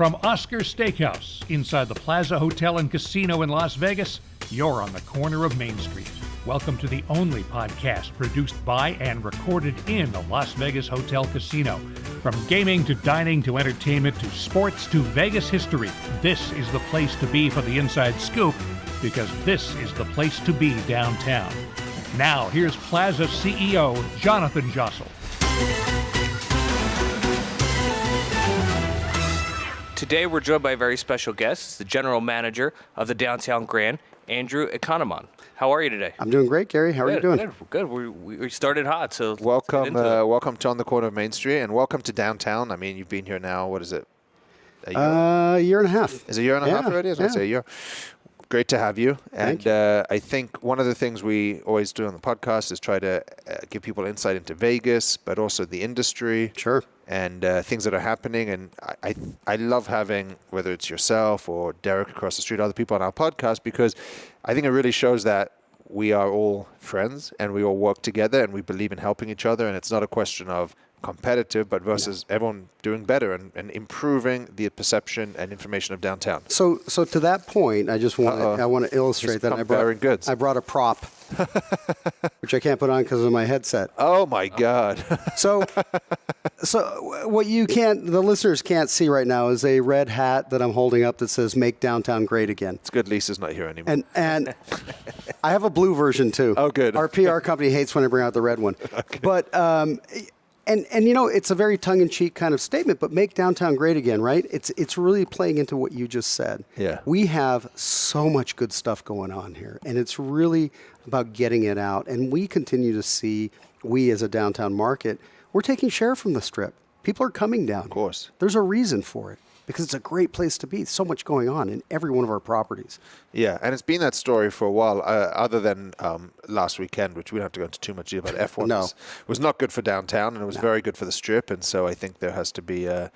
From Oscar Steakhouse, inside the Plaza Hotel and Casino in Las Vegas, you're on the corner of Main Street. Welcome to the only podcast produced by and recorded in the Las Vegas Hotel Casino. From gaming to dining to entertainment to sports to Vegas history, this is the place to be for the inside scoop, because this is the place to be downtown. Now, here's Plaza CEO Jonathan Jossel. Today, we're joined by a very special guest, the general manager of the Downtown Grand, Andrew Economon. How are you today? I'm doing great, Gary. How are you doing? Good. We started hot, so welcome to On the Corner of Main Street, and welcome to downtown. I mean, you've been here now. What is it? A year and a half. Is it a year and a half already? I was going to say a year. Great to have you. Thank you. And I think one of the things we always do on the podcast is try to give people insight into Vegas, but also the industry. Sure. And things that are happening. And I love having, whether it's yourself or Derek across the street, other people on our podcast, because I think it really shows that we are all friends and we all work together and we believe in helping each other. And it's not a question of competitive, but versus everyone doing better and improving the perception and information of downtown. So to that point, I just want to illustrate that I brought a prop, which I can't put on because of my headset. Oh my God! So what the listeners can't see right now is a red hat that I'm holding up that says "Make Downtown Great Again." It's good Lisa's not here anymore. And I have a blue version too. Oh, good. Our PR company hates when I bring out the red one. Okay. But And you know, it's a very tongue-in-cheek kind of statement, but make downtown great again, right? It's really playing into what you just said. Yeah. We have so much good stuff going on here, and it's really about getting it out. And we continue to see, we as a downtown market, we're taking share from the Strip. People are coming down. Of course. There's a reason for it, because it's a great place to be. So much going on in every one of our properties. Yeah, and it's been that story for a while, other than last weekend, which we don't have to go into too much detail about. F1 was not good for downtown, and it was very good for the Strip, and so I think there has to be a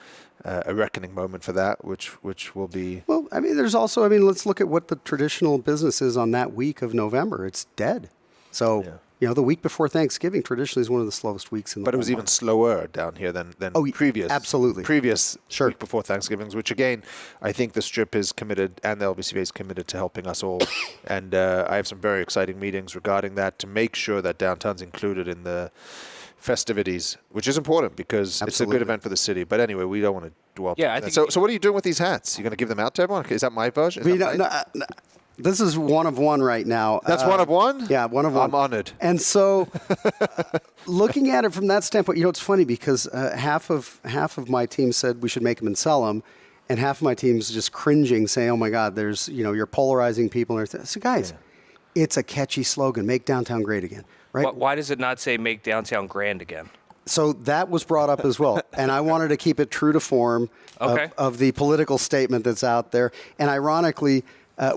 reckoning moment for that, which will be... Well, I mean, there's also, let's look at what the traditional business is on that week of November. It's dead. So... Yeah. You know, the week before Thanksgiving traditionally is one of the slowest weeks in the But it was even slower down here than previous. Absolutely. Previous week before Thanksgivings, which again, I think the Strip is committed and the LBCVA is committed to helping us all. And I have some very exciting meetings regarding that to make sure that downtown's included in the festivities, which is important because it's a good event for the city. But anyway, we don't want to dwell. Yeah, so what are you doing with these hats? You're going to give them out to everyone? Is that my version? This is one of one right now. That's one of one? Yeah, one of one. I'm honored. And so looking at it from that standpoint, you know, it's funny because half of my team said we should make them and sell them, and half of my team's just cringing, saying, oh my God, you're polarizing people. And so guys, it's a catchy slogan, make downtown great again, right? Why does it not say make downtown grand again? So that was brought up as well. And I wanted to keep it true to form of the political statement that's out there. And ironically,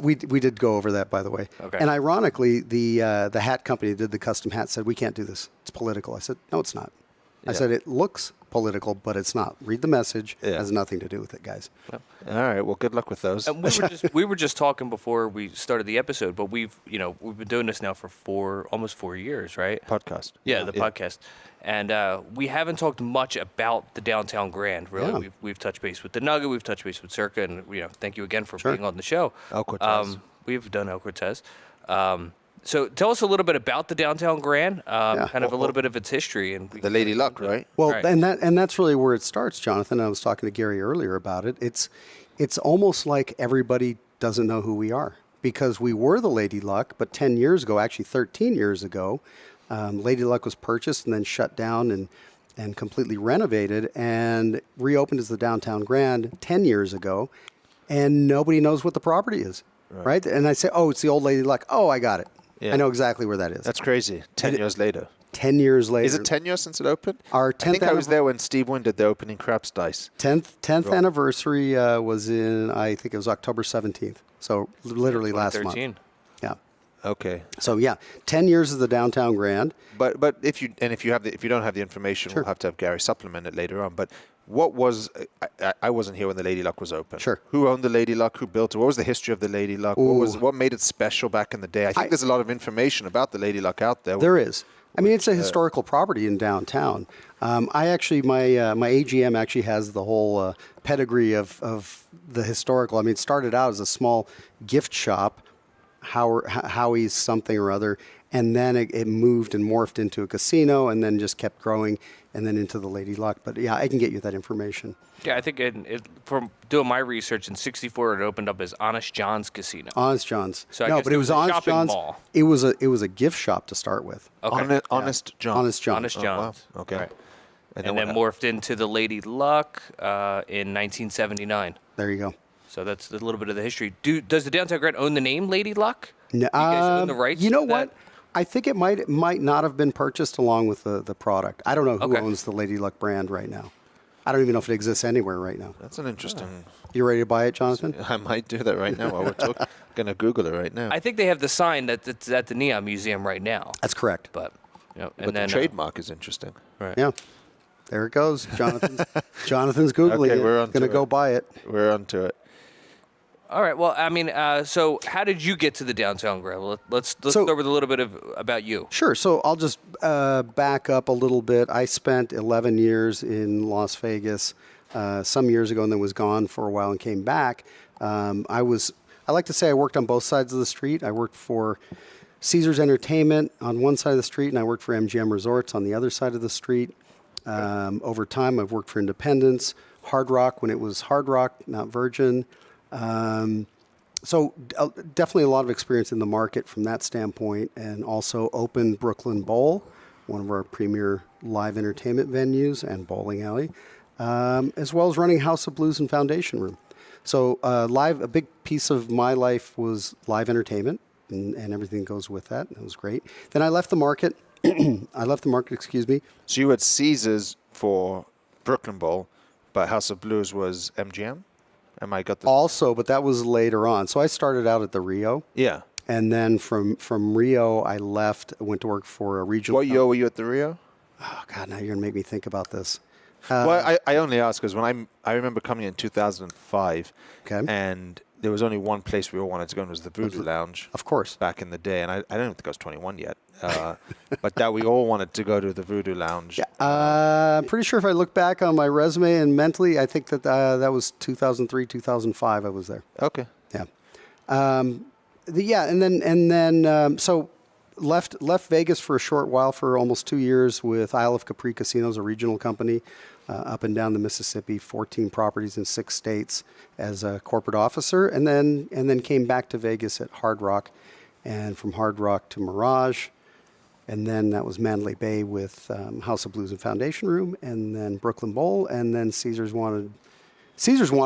we did go over that, by the way. Okay. And ironically, the hat company that did the custom hat said, we can't do this. It's political. I said, no, it's not. I said, it looks political, but it's not. Read the message. It has nothing to do with it, guys. All right. Well, good luck with those. And we were just talking before we started the episode, but we've been doing this now for almost 4 years, right? Podcast. Yeah, the podcast. And we haven't talked much about the Downtown Grand, really. Yeah. We've touched base with the Nugget, we've touched base with Circa, and thank you again for being on the show. El Cortez. We've done El Cortez. So tell us a little bit about the Downtown Grand, kind of a little bit of its history. And the Lady Luck, right? Well, and that's really where it starts, Jonathan. I was talking to Gary earlier about it. It's almost like everybody doesn't know who we are, because we were the Lady Luck, but 10 years ago, actually 13 years ago, Lady Luck was purchased and then shut down and completely renovated and reopened as the Downtown Grand 10 years ago, and nobody knows what the property is, right? And I say, oh, it's the old Lady Luck. Oh, I got it. Yeah. I know exactly where that is. That's crazy. 10 years later. 10 years later. Is it 10 years since it opened? Our 10th I think I was there when Steve Wynn did the opening Craps Dice. 10th anniversary was in, I think it was October 17th. So literally last month. Yeah. Okay. So yeah, 10 years of the Downtown Grand. But if you don't have the information, we'll have to have Gary supplement it later on. But what was I wasn't here when the Lady Luck was open. Sure. Who owned the Lady Luck? Who built it? What was the history of the Lady Luck? What made it special back in the day? I think there's a lot of information about the Lady Luck out there. There is. I mean, it's a historical property in downtown. My AGM actually has the whole pedigree of the historical. I mean, it started out as a small gift shop, Howie's something or other, and then it moved and morphed into a casino, and then just kept growing, and then into the Lady Luck. But yeah, I can get you that information. Yeah, I think from doing my research in '64, it opened up as Honest John's Casino. Honest John's. So I no, guess but it was a Honest shopping John's. mall. It was a gift shop to start with. Okay. Honest John. Honest John's. Honest John's. Oh, wow. Okay. Right. And what then happened? morphed into the Lady Luck in 1979. There you go. So that's a little bit of the history. Does the Downtown Grand own the name Lady Luck? No, Do you guys own the rights You know to what? that? I think it might not have been purchased along with the product. I don't know who Okay. owns the Lady Luck brand right now. I don't even know if it exists anywhere right now. That's an interesting. You ready to buy it, Jonathan? I might do that right now while we're talking. Gonna Google it right now. I think they have the sign that's at the Neon Museum right now. That's correct. But and but then the trademark is interesting. right. Yeah. There it goes. Jonathan's Googling Okay, it. we're on Gonna to go it. buy it. We're onto it. All right. Well, I mean, so how did you get to the Downtown Grand? Let's start with a little bit about you. Sure. So I'll just back up a little bit. I spent 11 years in Las Vegas some years ago, and then was gone for a while and came back. I like to say I worked on both sides of the street. I worked for Caesars Entertainment on one side of the street, and I worked for MGM Resorts on the other side of the street. Over time, I've worked for Independence, Hard Rock when it was Hard Rock, not Virgin. So definitely a lot of experience in the market from that standpoint, and also opened Brooklyn Bowl, one of our premier live entertainment venues and bowling alley, as well as running House of Blues and Foundation Room. So a big piece of my life was live entertainment, and everything goes with that. It was great. Then I left the market. Excuse me. So you had Caesars for Brooklyn Bowl, but House of Blues was MGM. Am I got the? Also, but that was later on. So I started out at the Rio. Yeah. And then from Rio, I left, went to work for a regional. What year were you at the Rio? Oh, God, now you're going to make me think about this. Well, I only ask because I remember coming in 2005, Okay. and there was only one place we all wanted to go, and it was the Voodoo Lounge. Of course. Back in the day, and I don't think I was 21 yet, but that we all wanted to go to the Voodoo Lounge. I'm pretty sure if I look back on my resume and mentally, I think that that was 2003, 2005 I was there. Okay. Yeah. So left Vegas for a short while, for almost 2 years, with Isle of Capri Casinos, a regional company up and down the Mississippi, 14 properties in 6 states as a corporate officer, and then came back to Vegas at Hard Rock, and from Hard Rock to Mirage, and then that was Mandalay Bay with House of Blues and Foundation Room, and then Brooklyn Bowl, and then Caesars wanted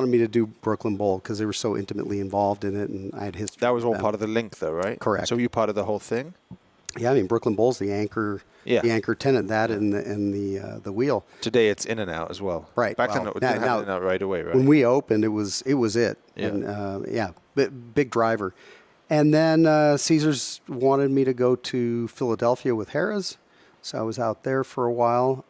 me to do Brooklyn Bowl because they were so intimately involved in it, and I had history. That was all with them. part of the link, though, right? Correct. So were you part of the whole thing? Yeah, I mean Brooklyn Bowl's the anchor, Yeah. the anchor tenant. That and the wheel. Today it's In and Out as well. Right. Back Well, then it didn't have now- In and Out right away, right? When we opened, it was it. Yeah. And big driver. And then Caesars wanted me to go to Philadelphia with Harrah's, so I was out there for a while.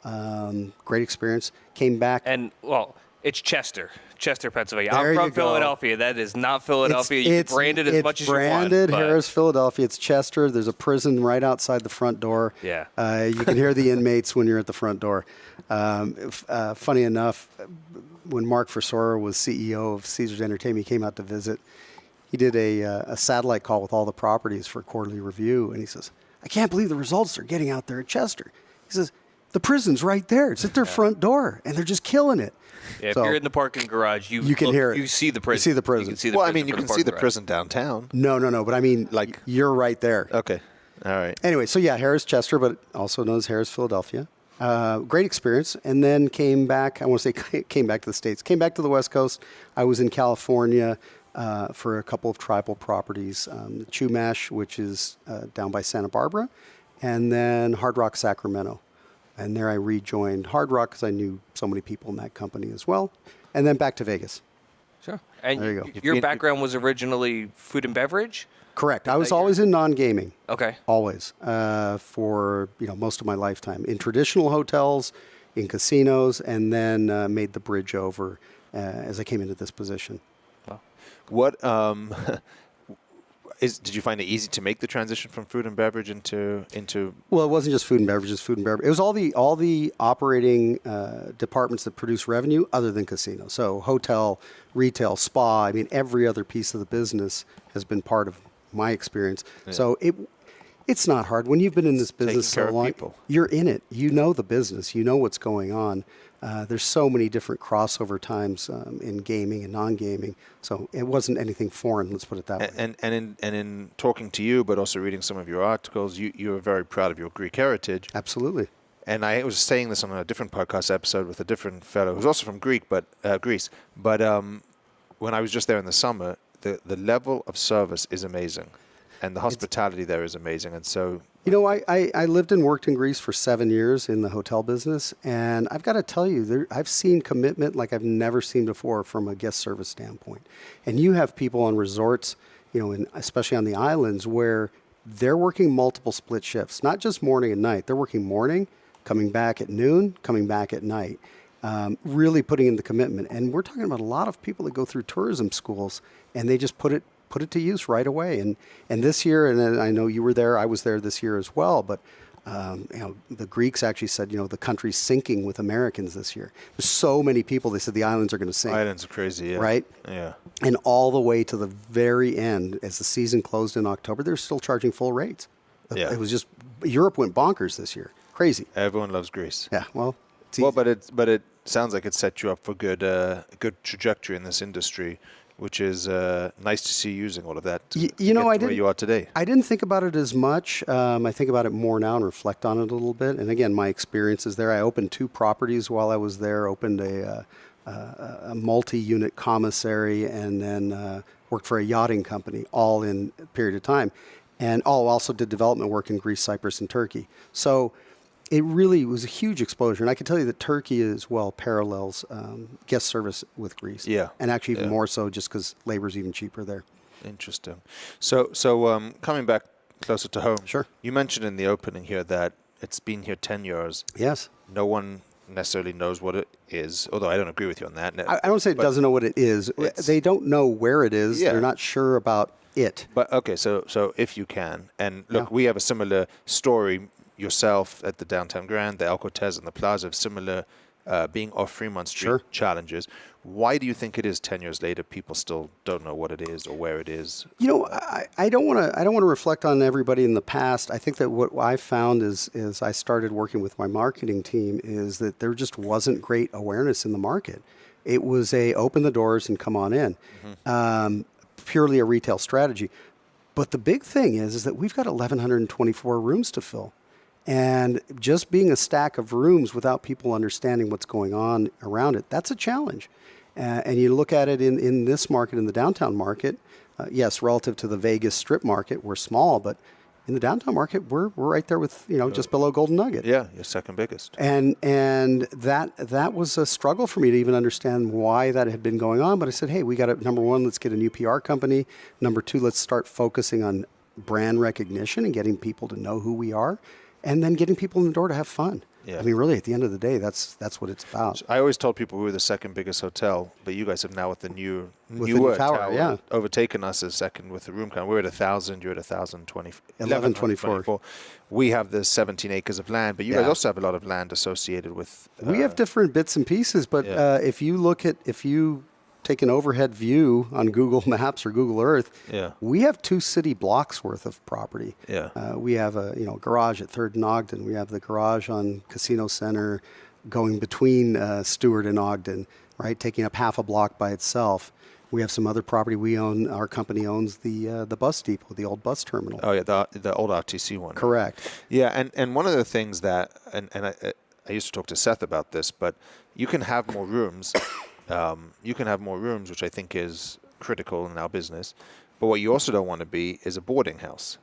Great experience. Came back. And well, it's Chester, Pennsylvania. There I'm you from go. Philadelphia. That is not Philadelphia. You can brand it as much as you want. It's branded but- Harrah's Philadelphia. It's Chester. There's a prison right outside the front door. Yeah. You can hear the inmates when you're at the front door. Funny enough, when Mark Forsora was CEO of Caesars Entertainment, he came out to visit. He did a satellite call with all the properties for a quarterly review, and he says, "I can't believe the results they're getting out there at Chester." He says, "The prison's right there. It's at their front door, and they're just killing it." Yeah, if So- you're in the parking garage, you can hear it. You see the prison. You see the prison. You can see the Well, I prison mean, you from can the see the parking prison downtown. No, but I mean, Like- you're right there. Okay. All right. Anyway, so yeah, Harrah's Chester, but also known as Harrah's Philadelphia. Great experience, and then came back. I want to say came back to the States. Came back to the West Coast. I was in California for a couple of tribal properties, Chumash, which is down by Santa Barbara, and then Hard Rock Sacramento. And there I rejoined Hard Rock because I knew so many people in that company as well. And then back to Vegas. Sure. And There you go. your background was originally food and beverage? Correct. I was always in non-gaming. Okay. Always, for most of my lifetime, in traditional hotels, in casinos, and then made the bridge over as I came into this position. What Did you find it easy to make the transition from food and beverage into? Well, it wasn't just food and beverages, food and beverage. It was all the operating departments that produce revenue other than casino. So hotel, retail, spa. I mean, every other piece of the business has been part of my experience. Yeah. So it's not hard. When you've been in this business so long, you're in it. You know the business. You know what's going on. There's so many different crossover times in gaming and non-gaming. So it wasn't anything foreign, let's put it that way. And in talking to you, but also reading some of your articles, you are very proud of your Greek heritage. Absolutely. And I was saying this on a different podcast episode with a different fellow who's also from Greece. But when I was just there in the summer, the level of service is amazing. And the hospitality there is amazing. And so... I lived and worked in Greece for 7 years in the hotel business. And I've got to tell you, I've seen commitment like I've never seen before from a guest service standpoint. And you have people on resorts, especially on the islands, where they're working multiple split shifts, not just morning and night. They're working morning, coming back at noon, coming back at night, really putting in the commitment. And we're talking about a lot of people that go through tourism schools, and they just put it to use right away. And this year, and I know you were there, I was there this year as well, but the Greeks actually said, the country's sinking with Americans this year. There's so many people, they said the islands are going to sink. Islands are crazy, yeah. Right? Yeah. And all the way to the very end, as the season closed in October, they're still charging full rates. Yeah. It was just, Europe went bonkers this year. Crazy. Everyone loves Greece. Yeah, well, it's easy. But it sounds like it set you up for good trajectory in this industry, which is nice to see using all of that to where you are today. I didn't think about it as much. I think about it more now and reflect on it a little bit. And again, my experiences there, I opened 2 properties while I was there, opened a multi-unit commissary, and then worked for a yachting company, all in a period of time. And also did development work in Greece, Cyprus, and Turkey. So it really was a huge exposure. And I can tell you that Turkey as well parallels guest service with Greece. Yeah. And actually even more so just because labor's even cheaper there. Interesting. So coming back closer to home. Sure. You mentioned in the opening here that it's been here 10 years. Yes. No one necessarily knows what it is, although I don't agree with you on that. I don't say it doesn't know what it is. They don't know where it is. Yeah. They're not sure about it. But okay, so if you can, and look, we have a similar story. Yourself at the Downtown Grand, the El Cortez, and the Plaza have similar being off Fremont Street challenges. Why do you think it is 10 years later people still don't know what it is or where it is? I don't want to reflect on everybody in the past. I think that what I found is I started working with my marketing team is that there just wasn't great awareness in the market. It was open the doors and come on in, purely a retail strategy. But the big thing is that we've got 1,124 rooms to fill. And just being a stack of rooms without people understanding what's going on around it, that's a challenge. And you look at it in this market, in the downtown market, yes, relative to the Vegas strip market, we're small, but in the downtown market, we're right there with, just below Golden Nugget. Yeah, you're second biggest. And that was a struggle for me to even understand why that had been going on. But I said, hey, we got to, number one, let's get a new PR company. Number two, let's start focusing on brand recognition and getting people to know who we are. And then getting people in the door to have fun. Yeah. I mean, really, at the end of the day, that's what it's about. So I always told people we were the second biggest hotel, but you guys have now with the newer tower overtaken us as second with the room count. We're at 1,000. You're at 1,124. We have the 17 acres of land, but you guys also have a lot of land associated with. We have different bits and pieces, but if you take an overhead view on Google Maps or Google Earth, we have 2 city blocks worth of property. Yeah. We have a garage at 3rd and Ogden. We have the garage on Casino Center going between Stewart and Ogden, right, taking up half a block by itself. We have some other property we own. Our company owns the bus depot, the old bus terminal. Oh, yeah, the old RTC one. Correct. Yeah, and one of the things that, and I used to talk to Seth about this, but you can have more rooms. Which I think is critical in our business. But what you also don't want to be is a boarding house.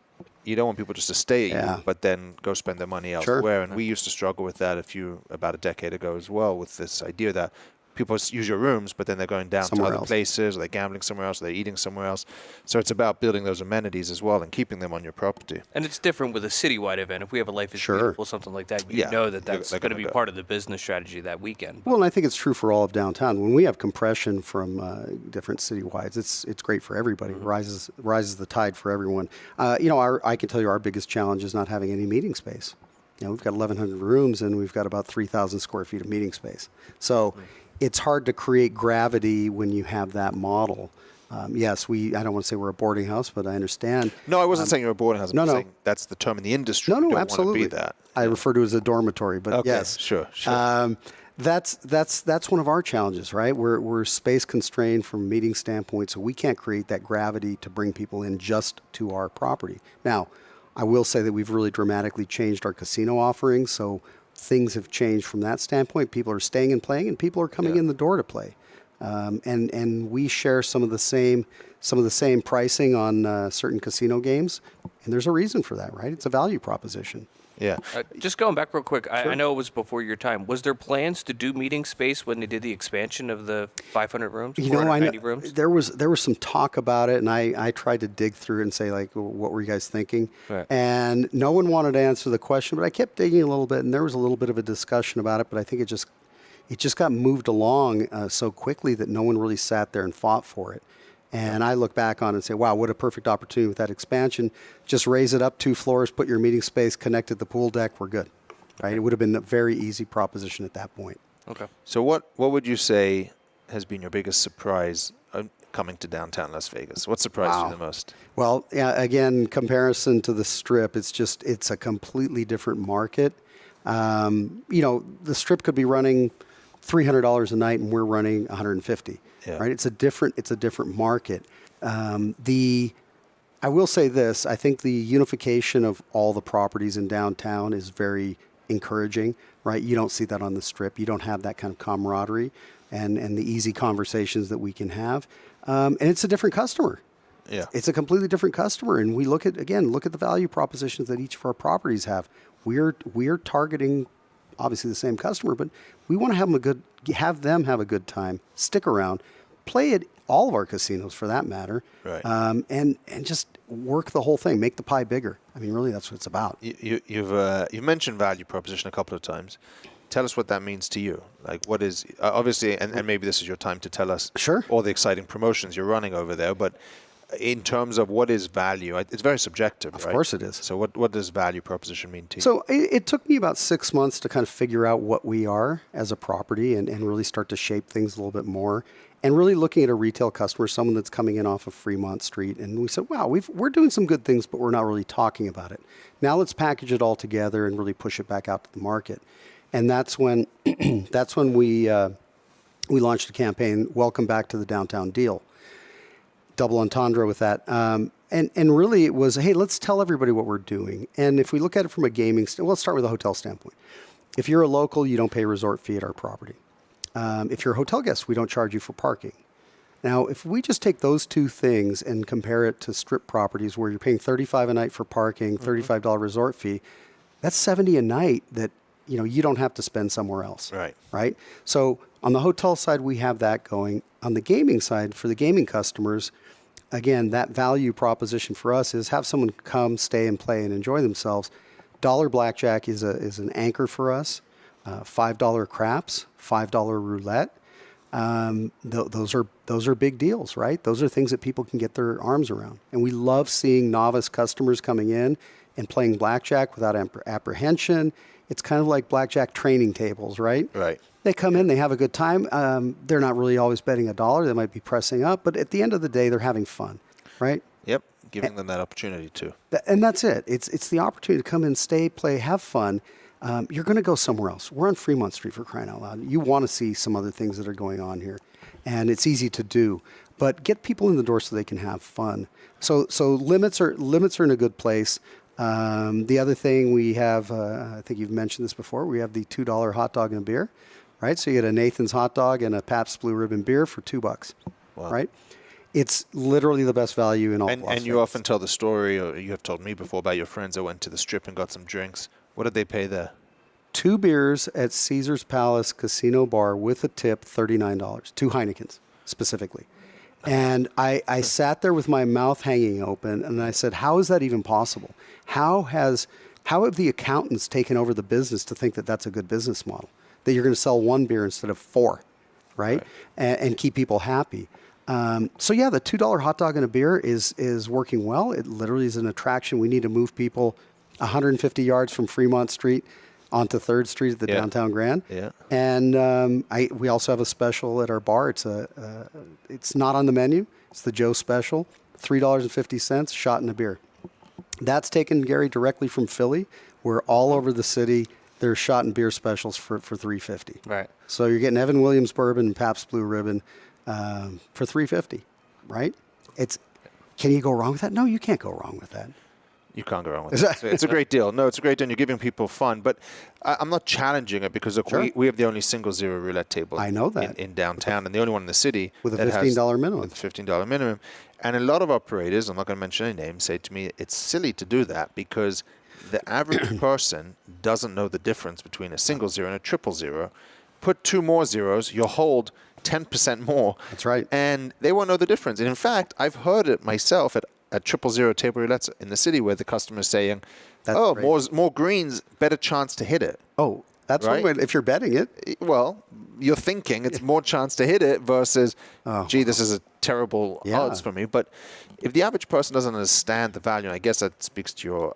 You don't want people just to stay at you, but then go spend their money elsewhere. And we used to struggle with that about a decade ago as well, with this idea that people use your rooms, but then they're going down Somewhere to other else. places, or they're gambling somewhere else, or they're eating somewhere else. So it's about building those amenities as well and keeping them on your property. And it's different with a citywide event. If we have a Life is Sure. Beautiful, something like that, you Yeah, know that that's they're going to gonna be go. part of the business strategy that weekend. Well, and I think it's true for all of downtown. When we have compression from different citywides, it's great for everybody. Rises the tide for everyone. I can tell you our biggest challenge is not having any meeting space. We've got 1,100 rooms and we've got about 3,000 square feet of meeting space. So it's hard to create gravity when you have that model. Yes, I don't want to say we're a boarding house, but I understand. No, I wasn't saying you're a boarding house. I'm no. saying that's the term in the industry. No, You don't absolutely. want to be that. I refer to it as a dormitory, but Okay, yes. sure. That's one of our challenges, right? We're space constrained from a meeting standpoint, so we can't create that gravity to bring people in just to our property. Now, I will say that we've really dramatically changed our casino offerings, so things have changed from that standpoint. People are staying and playing, and people are coming in the door to play. And we share some of the same pricing on certain casino games, and there's a reason for that, right? It's a value proposition. Yeah. Just going back real quick, I know it was before your time. Was there plans to do meeting space when they did the expansion of the 500 rooms, 490 rooms? There was some talk about it, and I tried to dig through it and say, like, what were you guys thinking? Right. And no one wanted to answer the question, but I kept digging a little bit, and there was a little bit of a discussion about it, but I think it just got moved along so quickly that no one really sat there and fought for it. And I look back on it and say, wow, what a perfect opportunity with that expansion. Just raise it up 2 floors, put your meeting space, connect at the pool deck, we're good. Right? It would have been a very easy proposition at that point. Okay. So what would you say has been your biggest surprise coming to downtown Las Vegas? What surprised you the most? Well, yeah, again, comparison to the Strip, it's a completely different market. The Strip could be running $300 a night, and we're running $150. Yeah. Right? It's a different market. I will say this: I think the unification of all the properties in downtown is very encouraging. Right? You don't see that on the Strip. You don't have that kind of camaraderie and the easy conversations that we can have. And it's a different customer. Yeah. It's a completely different customer, and we look at the value propositions that each of our properties have. We're targeting obviously the same customer, but we want to have them have a good time, stick around, play at all of our casinos for that matter, Right. And just work the whole thing, make the pie bigger. I mean, really, that's what it's about. You've mentioned value proposition a couple of times. Tell us what that means to you. Like, what is obviously, and maybe this is your time to tell us Sure. all the exciting promotions you're running over there. But in terms of what is value, it's very subjective, right? Of course it is. So what does value proposition mean to you? So it took me about 6 months to kind of figure out what we are as a property and really start to shape things a little bit more. And really looking at a retail customer, someone that's coming in off of Fremont Street. And we said, wow, we're doing some good things, but we're not really talking about it. Now let's package it all together and really push it back out to the market. And that's when we launched a campaign, Welcome Back to the Downtown Deal. Double entendre with that. And really it was, hey, let's tell everybody what we're doing. And if we look at it from a gaming, let's start with a hotel standpoint. If you're a local, you don't pay a resort fee at our property. If you're a hotel guest, we don't charge you for parking. Now, if we just take those two things and compare it to Strip properties where you're paying $35 a night for parking, $35 resort fee, that's $70 a night that you don't have to spend somewhere else. Right. Right? So on the hotel side, we have that going. On the gaming side, for the gaming customers, again, that value proposition for us is have someone come, stay, and play and enjoy themselves. Dollar blackjack is an anchor for us. $5 craps, $5 roulette. Those are big deals, right? Those are things that people can get their arms around. And we love seeing novice customers coming in and playing blackjack without apprehension. It's kind of like blackjack training tables, right? Right. They come in, they have a good time. They're not really always betting $1. They might be pressing up, but at the end of the day, they're having fun, right? Yep. Giving them that opportunity too. And that's it. It's the opportunity to come in, stay, play, have fun. You're going to go somewhere else. We're on Fremont Street, for crying out loud. You want to see some other things that are going on here, and it's easy to do. But get people in the door so they can have fun. So limits are in a good place. The other thing we have, I think you've mentioned this before, we have the $2 hot dog and a beer, right? So you get a Nathan's hot dog and a Pabst Blue Ribbon beer for $2, Wow. right? It's literally the best value in all of Las And you Vegas. often tell the story, or you have told me before, about your friends that went to the Strip and got some drinks. What did they pay there? 2 beers at Caesar's Palace Casino Bar with a tip, $39. 2 Heinekens, specifically. And I sat there with my mouth hanging open, and I said, how is that even possible? How have the accountants taken over the business to think that that's a good business model? That you're going to sell 1 beer instead of 4, right? And keep people happy. So yeah, the $2 hot dog and a beer is working well. It literally is an attraction. We need to move people 150 yards from Fremont Street onto 3rd Street at the downtown Grand. Yeah. And we also have a special at our bar. It's not on the menu. It's the Joe Special, $3.50, shot and a beer. That's taken, Gary, directly from Philly, where all over the city there's shot and beer specials for $3.50. Right. So you're getting Evan Williams bourbon and Pabst Blue Ribbon for $3.50, right? Can you go wrong with that? No, you can't go wrong with that. You can't go wrong with it. It's a great deal. No, it's a great deal. And you're giving people fun. But I'm not challenging it because look, we have the only single zero roulette table I know that. in downtown and the only one in the city. With a $15 minimum. With a $15 minimum. And a lot of operators, I'm not going to mention any names, say to me, it's silly to do that because the average person doesn't know the difference between a single zero and a triple zero. Put 2 more zeros, you'll hold 10% more. That's right. And they won't know the difference. And in fact, I've heard it myself at 000 table roulettes in the city where the customer is saying, more greens, better chance to hit it. Oh, that's right. One way, if you're betting it. Well, you're thinking it's more chance to hit it versus, this is a terrible odds for me. But if the average person doesn't understand the value, and I guess that speaks to your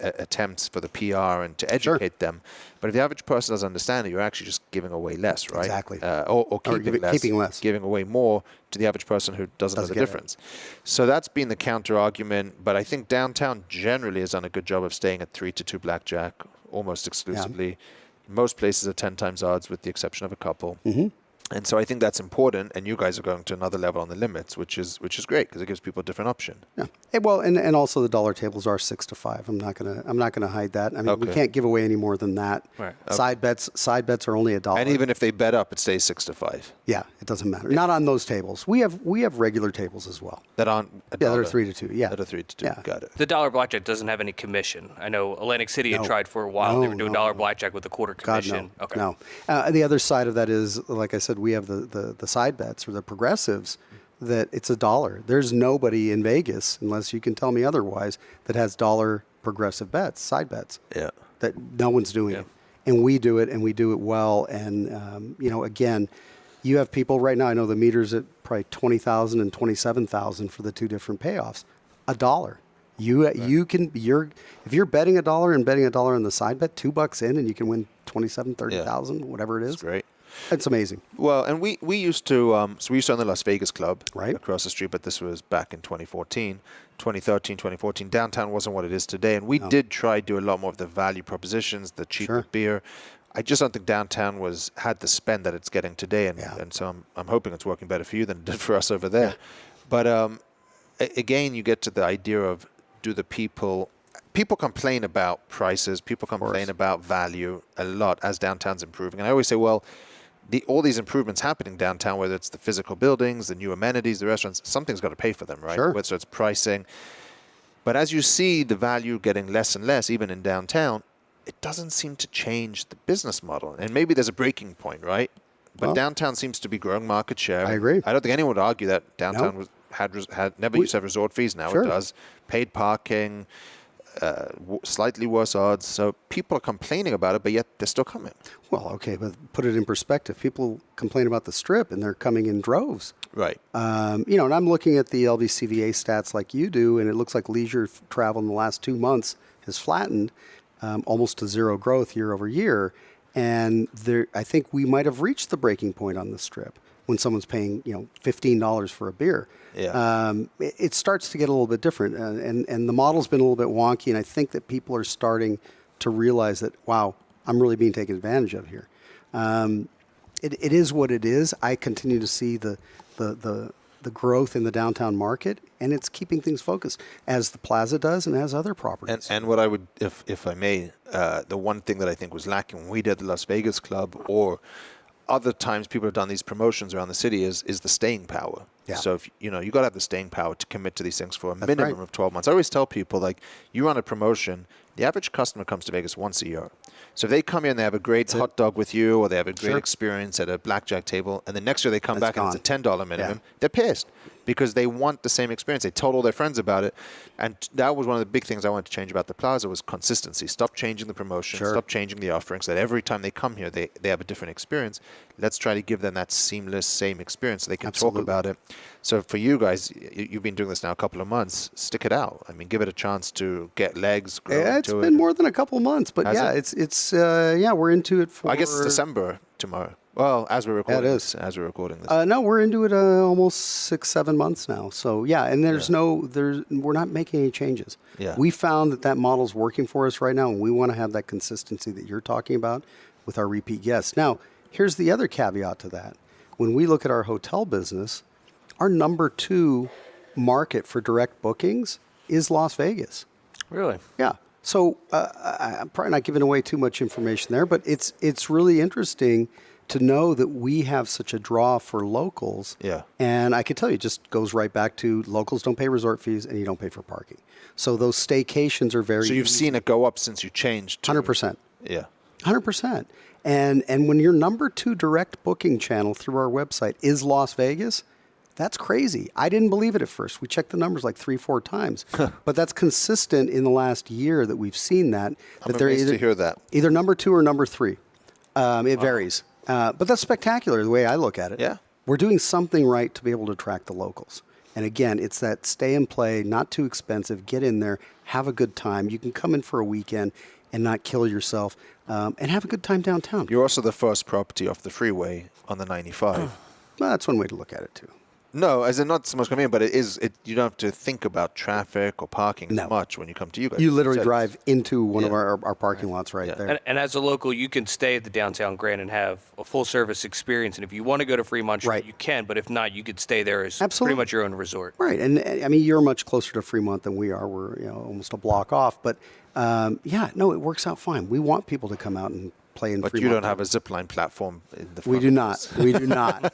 attempts for the PR and to educate them. But if the average person doesn't understand it, you're actually just giving away less, right? Exactly. Or keeping less. Giving away more to the average person who doesn't know the difference. So that's been the counter argument. But I think downtown generally has done a good job of staying at 3 to 2 blackjack almost exclusively. Yeah. Most places are 10 times odds with the exception of a couple. Mm-hmm. And so I think that's important, and you guys are going to another level on the limits, which is great because it gives people a different option. Yeah. Well, and also the dollar tables are 6 to 5. I'm not gonna hide that. I mean, we can't give away any more than that. Right. Okay. Side bets are only $1. And even if they bet up, it stays 6 to 5. Yeah, it doesn't matter. Not on those tables. We have regular tables as well. That aren't that are 3 to 2. Yeah. That are 3 to 2. Yeah. Got it. The dollar blackjack doesn't have any commission. I know Atlantic City had tried for a while. They were doing dollar blackjack with a quarter commission. God, no. Okay. No. The other side of that is, like I said, we have the side bets or the progressives that it's $1. There's nobody in Vegas, unless you can tell me otherwise, that has dollar progressive bets, side bets. Yeah. That no one's doing it. And we do it, and we do it well. And, again, you have people right now, I know the meter's at probably 20,000 and 27,000 for the 2 different payoffs. $1. If you're betting $1 and betting $1 on the side bet, $2 in, and you can win 27, 30,000, whatever it is. That's great. It's amazing. Well, and we used to own the Las Vegas Club across the street, but this was back in 2013, 2014. Downtown wasn't what it is today, and we did try to do a lot more of the value propositions, the cheaper beer. I just don't think downtown had the spend that it's getting today, and so I'm hoping it's working better for you than it did for us over there. Yeah. But again, you get to the idea of people complain about prices, people complain about value a lot as downtown's improving, and I always say, well, all these improvements happening downtown, whether it's the physical buildings, the new amenities, the restaurants, something's got to pay for them, right? Sure. Whether it's pricing. But as you see the value getting less and less, even in downtown, it doesn't seem to change the business model. And maybe there's a breaking point, right? But downtown seems to be growing market share. I agree. I don't think anyone would argue that downtown had never used to have resort fees. Now it does. Paid parking, slightly worse odds. So people are complaining about it, but yet they're still coming. Well, okay, but put it in perspective. People complain about the Strip, and they're coming in droves. Right. And I'm looking at the LVCVA stats like you do, and it looks like leisure travel in the last 2 months has flattened almost to zero growth year over year. And I think we might have reached the breaking point on the Strip when someone's paying, $15 for a beer. Yeah. It starts to get a little bit different, and the model's been a little bit wonky, and I think that people are starting to realize that, wow, I'm really being taken advantage of here. It is what it is. I continue to see the growth in the downtown market, and it's keeping things focused, as the Plaza does and as other properties. And what I would, if I may, the one thing that I think was lacking when we did the Las Vegas Club or other times people have done these promotions around the city is the staying power. Yeah. So if you got to have the staying power to commit to these things for a minimum of 12 months. I always tell people, like, you run a promotion, The average customer comes to Vegas once a year. So if they come here and they have a great hot dog with you, or they have a great experience at a blackjack table, and the next year they come back and it's a $10 minimum, they're pissed because they want the same experience. They told all their friends about it. And that was one of the big things I wanted to change about the Plaza was consistency. Stop changing the promotion, stop changing the offerings, so that every time they come here, they have a different experience. Let's try to give them that seamless, same experience so they can talk about it. So for you guys, you've been doing this now a couple of months. Stick it out. I mean, give it a chance to get legs. It's been more than a couple of months, but we're into it for. I guess it's December tomorrow. Well, as we're recording this. As we're recording this. No, we're into it almost 6-7 months now. So and we're not making any changes. Yeah. We found that model's working for us right now, and we want to have that consistency that you're talking about with our repeat guests. Now, here's the other caveat to that. When we look at our hotel business, our number 2 market for direct bookings is Las Vegas. Really? Yeah. So I'm probably not giving away too much information there, but it's really interesting to know that we have such a draw for locals. Yeah. And I can tell you, it just goes right back to locals don't pay resort fees and you don't pay for parking. So those staycations are very So you've seen it go up since you changed. 100%. Yeah. 100%. And when your number 2 direct booking channel through our website is Las Vegas, that's crazy. I didn't believe it at first. We checked the numbers like 3-4 times. But that's consistent in the last year that we've seen that. I'm amazed to hear that. Either number 2 or number 3. It varies. But that's spectacular the way I look at it. Yeah. We're doing something right to be able to attract the locals. And again, it's that stay and play, not too expensive, get in there, have a good time. You can come in for a weekend and not kill yourself and have a good time downtown. You're also the first property off the freeway on the 95. Well, that's one way to look at it too. No, as in not so much convenient, but you don't have to think about traffic or parking as much when you come to you guys. You literally drive into one of our parking lots right there. And as a local, you can stay at the downtown Grand and have a full service experience. And if you want to go to Fremont Street, you can. But if not, you could stay there as pretty much your own resort. Right. And I mean, you're much closer to Fremont than we are. We're almost a block off. But it works out fine. We want people to come out and play in Fremont. But you don't have a zipline platform in the front. We do not. We do not.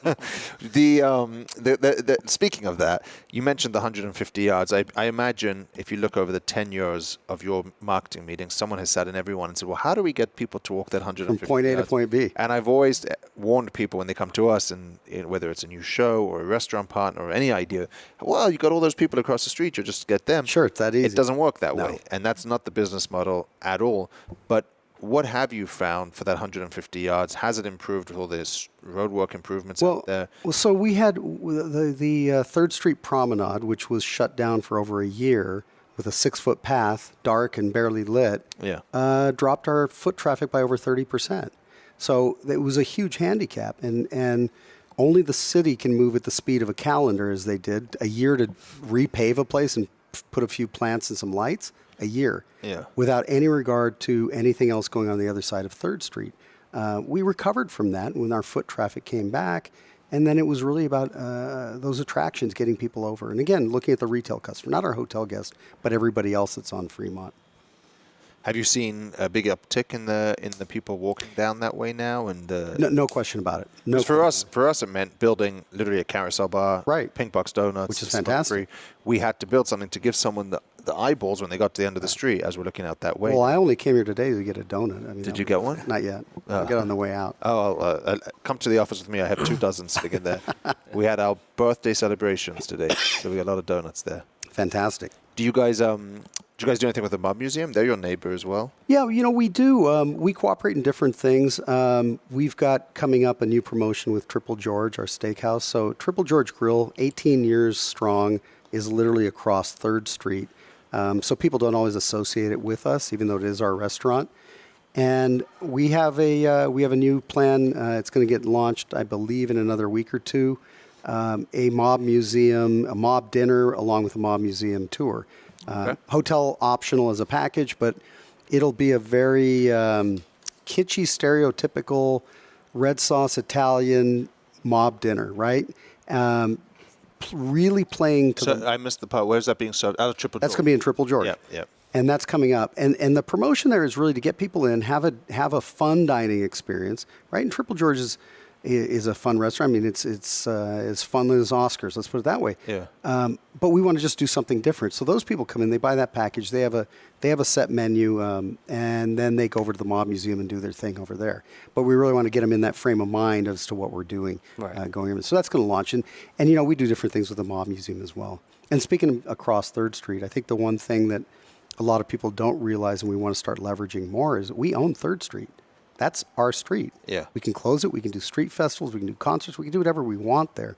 Speaking of that, you mentioned the 150 yards. I imagine if you look over the 10 years of your marketing meetings, someone has sat in every one and said, well, how do we get people to walk that 150 from point A yards? to point B? And I've always warned people when they come to us, and whether it's a new show or a restaurant partner or any idea, well, you got all those people across the street, you just get them. Sure, it's that easy. It doesn't work that way. And that's not the business model at all. But what have you found for that 150 yards? Has it improved with all this roadwork improvements out there? Well, so we had the 3rd Street Promenade, which was shut down for over a year with a 6-foot path, dark and barely lit, dropped our foot traffic by over 30%. So it was a huge handicap. And only the city can move at the speed of a calendar, as they did, a year to repave a place and put a few plants and some lights. A year, without any regard to anything else going on the other side of 3rd Street. We recovered from that when our foot traffic came back, and then it was really about those attractions, getting people over. And again, looking at the retail customer, not our hotel guest, but everybody else that's on Fremont. Have you seen a big uptick in the people walking down that way now? And no question about it. For us, it meant building literally a carousel bar, Pink Box Donuts, which is fantastic. We had to build something to give someone the eyeballs when they got to the end of the street as we're looking out that way. Well, I only came here today to get a donut. I mean, did you get one? Not yet. I'll get on the way out. Come to the office with me. I have 2 dozen sitting in there. We had our birthday celebrations today, so we got a lot of donuts there. Fantastic. Do you guys do anything with the Mob Museum? They're your neighbor as well. Yeah, we do. We cooperate in different things. We've got coming up a new promotion with Triple George, our steakhouse. So Triple George Grill, 18 years strong, is literally across 3rd Street. So people don't always associate it with us, even though it is our restaurant. And we have a new plan. It's going to get launched, I believe, in another week or 2. A mob museum, a mob dinner, along with a mob museum tour. Hotel optional as a package, but it'll be a very kitschy, stereotypical red sauce Italian mob dinner, right? Really playing to I missed the part. Where's that being served? Out of Triple George. That's going to be in Triple George. Yeah. And that's coming up. And the promotion there is really to get people in, have a fun dining experience, right? And Triple George is a fun restaurant. I mean, it's as fun as Oscars. Let's put it that way. Yeah. But we want to just do something different. So those people come in, they buy that package. They have a set menu, and then they go over to the Mob Museum and do their thing over there. But we really want to get them in that frame of mind as to what we're doing going in. So that's going to launch, and we do different things with the Mob Museum as well. And speaking across 3rd Street, I think the one thing that a lot of people don't realize, and we want to start leveraging more, is we own 3rd Street. That's our street. Yeah. We can close it. We can do street festivals. We can do concerts. We can do whatever we want there.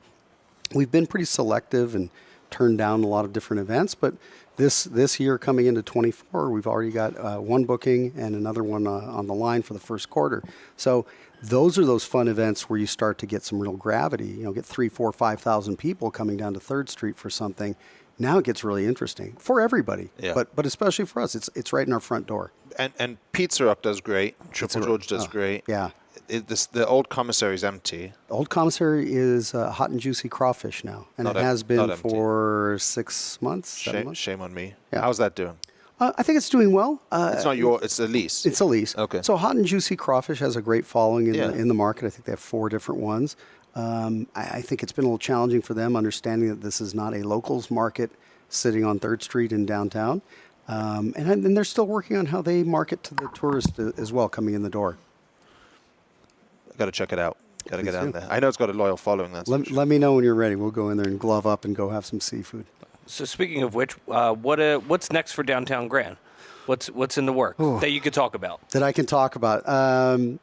We've been pretty selective and turned down a lot of different events, but this year coming into 24, we've already got one booking and another one on the line for the first quarter. So those are those fun events where you start to get some real gravity. Get 3,000, 4,000, 5,000 people coming down to 3rd Street for something. Now it gets really interesting for everybody, but especially for us. It's right in our front door. And Pizza Rock does great. Triple George does great. Yeah. The old commissary is empty. The old commissary is hot and juicy crawfish now, and it has been for 6 months. 7 months. Shame on me. Yeah. How's that doing? I think it's doing well. It's not it's a lease. It's a lease. Okay. So hot and juicy crawfish has a great following in the market. I think they have 4 different ones. I think it's been a little challenging for them, understanding that this is not a locals market sitting on 3rd Street in downtown. And they're still working on how they market to the tourist as well coming in the door. Got to check it out. Got to get down there. I know it's got a loyal following. Let me know when you're ready. We'll go in there and glove up and go have some seafood. So speaking of which, what's next for Downtown Grand? What's in the work that you could talk about? That I can talk about. And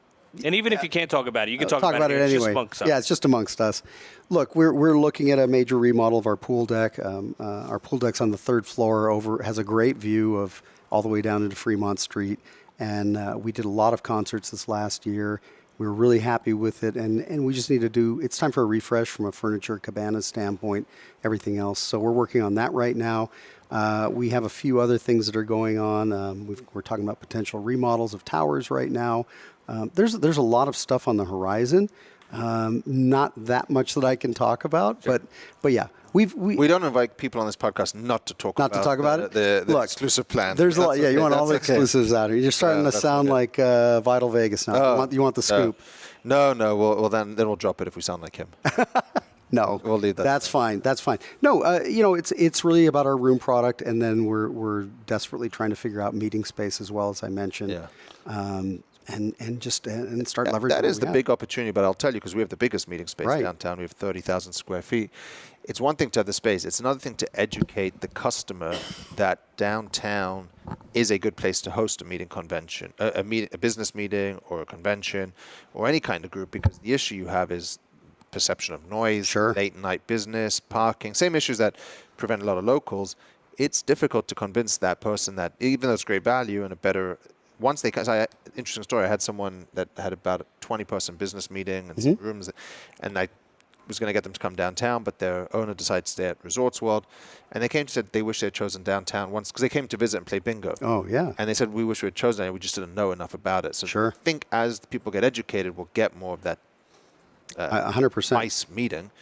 even if you can't talk about it, you can talk about it anyway. It's just amongst us. Yeah, it's just amongst us. Look, we're looking at a major remodel of our pool deck. Our pool deck's on the 3rd floor. Has a great view of all the way down into Fremont Street. And we did a lot of concerts this last year. We were really happy with it, and we just need to it's time for a refresh from a furniture cabana standpoint, everything else. So we're working on that right now. We have a few other things that are going on. We're talking about potential remodels of towers right now. There's a lot of stuff on the horizon. Not that much that I can talk about, but yeah. We don't invite people on this podcast not to talk about it. The Look, exclusive plan. There's a lot. Yeah, you want all the exclusives out here. You're starting to sound like Vital Vegas now. You want the scoop? No. Well, then we'll drop it if we sound like him. No, we'll leave that. That's fine. No, it's really about our room product, and then we're desperately trying to figure out meeting space as well, as I mentioned. Yeah. And start leveraging. That is the big opportunity, but I'll tell you, because we have the biggest meeting space downtown. We have 30,000 square feet. It's one thing to have the space. It's another thing to educate the customer that downtown is a good place to host a meeting convention, a business meeting or a convention or any kind of group, because the issue you have is perception of noise, late night business, parking, same issues that prevent a lot of locals. It's difficult to convince that person that even though it's great value and a better... Once they, interesting story, I had someone that had about a 20-person business meeting and some rooms, and I was going to get them to come downtown, but their owner decided to stay at Resorts World, and they came to said they wish they had chosen downtown once, because they came to visit and play bingo. Oh, yeah. And they said, we wish we had chosen it, we just didn't know enough about it. So I think as people get educated, we'll get more of that 100% nice meeting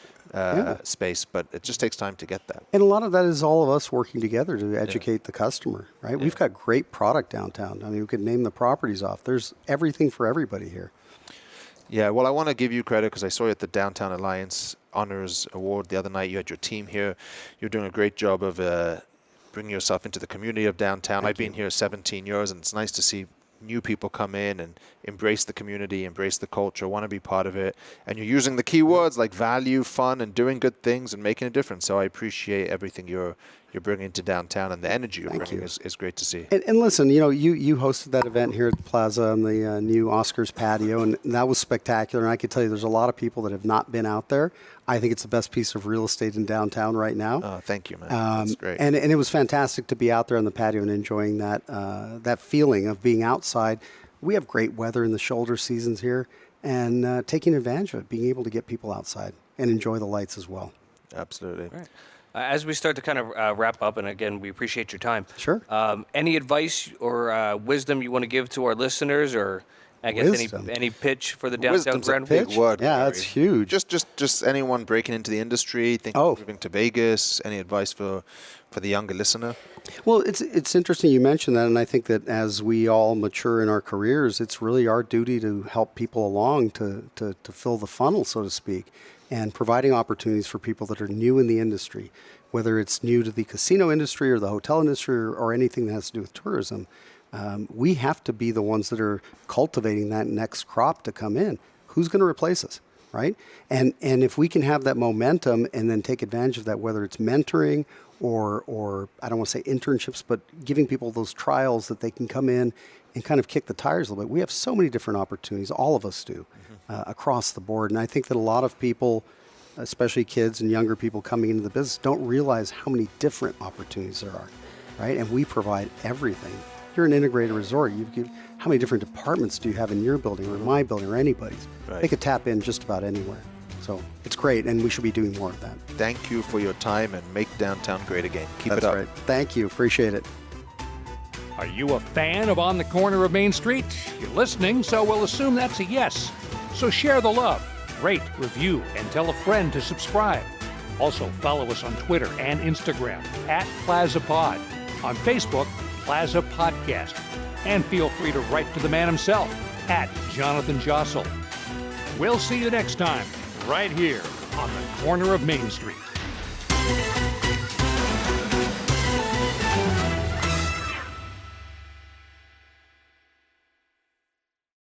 space, but it just takes time to get that. And a lot of that is all of us working together to educate the customer, right? We've got great product downtown. I mean, we could name the properties off. There's everything for everybody here. Yeah, well, I want to give you credit because I saw you at the Downtown Alliance Honors Award the other night. You had your team here. You're doing a great job of bringing yourself into the community of downtown. I've been here 17 years, and it's nice to see new people come in and embrace the community, embrace the culture, want to be part of it. And you're using the key words like value, fun, and doing good things and making a difference. So I appreciate everything you're bringing to downtown, and the energy you're bringing is great to see. And listen, you hosted that event here at the Plaza on the new Oscars patio, and that was spectacular. And I can tell you there's a lot of people that have not been out there. I think it's the best piece of real estate in downtown right now. Oh, thank you, man. That's great. And it was fantastic to be out there on the patio and enjoying that feeling of being outside. We have great weather in the shoulder seasons here, and taking advantage of it, being able to get people outside and enjoy the lights as well. Absolutely. Right. As we start to kind of wrap up, and again, we appreciate your time. Sure. Any advice or wisdom you want to give to our listeners, or I guess Wisdom. any pitch for the downtown Wisdom's a Grand big word. Yeah, Gary. that's huge. Just anyone breaking into the industry, thinking of moving to Vegas. Any advice for the younger listener? Well, it's interesting you mentioned that, and I think that as we all mature in our careers, it's really our duty to help people along to fill the funnel, so to speak, and providing opportunities for people that are new in the industry, whether it's new to the casino industry or the hotel industry or anything that has to do with tourism. We have to be the ones that are cultivating that next crop to come in. Who's going to replace us, right? And if we can have that momentum and then take advantage of that, whether it's mentoring or I don't want to say internships, but giving people those trials that they can come in and kind of kick the tires a little bit. We have so many different opportunities, all of us do, across the board. And I think that a lot of people, especially kids and younger people coming into the business, don't realize how many different opportunities there are, right? And we provide everything. You're an integrated resort. How many different departments do you have in your building or in my building or anybody's? Right. They could tap in just about anywhere. So it's great, and we should be doing more of that. Thank you for your time, and make downtown great again. Keep That's it up. right. Thank you. Appreciate it. Are you a fan of On the Corner of Main Street? You're listening, so we'll assume that's a yes. So share the love, rate, review, and tell a friend to subscribe. Also, follow us on Twitter and Instagram @PlazaPod, on Facebook, Plaza Podcast, and feel free to write to the man himself @Jonathan Jossel. We'll see you next time, right here on the corner of Main Street.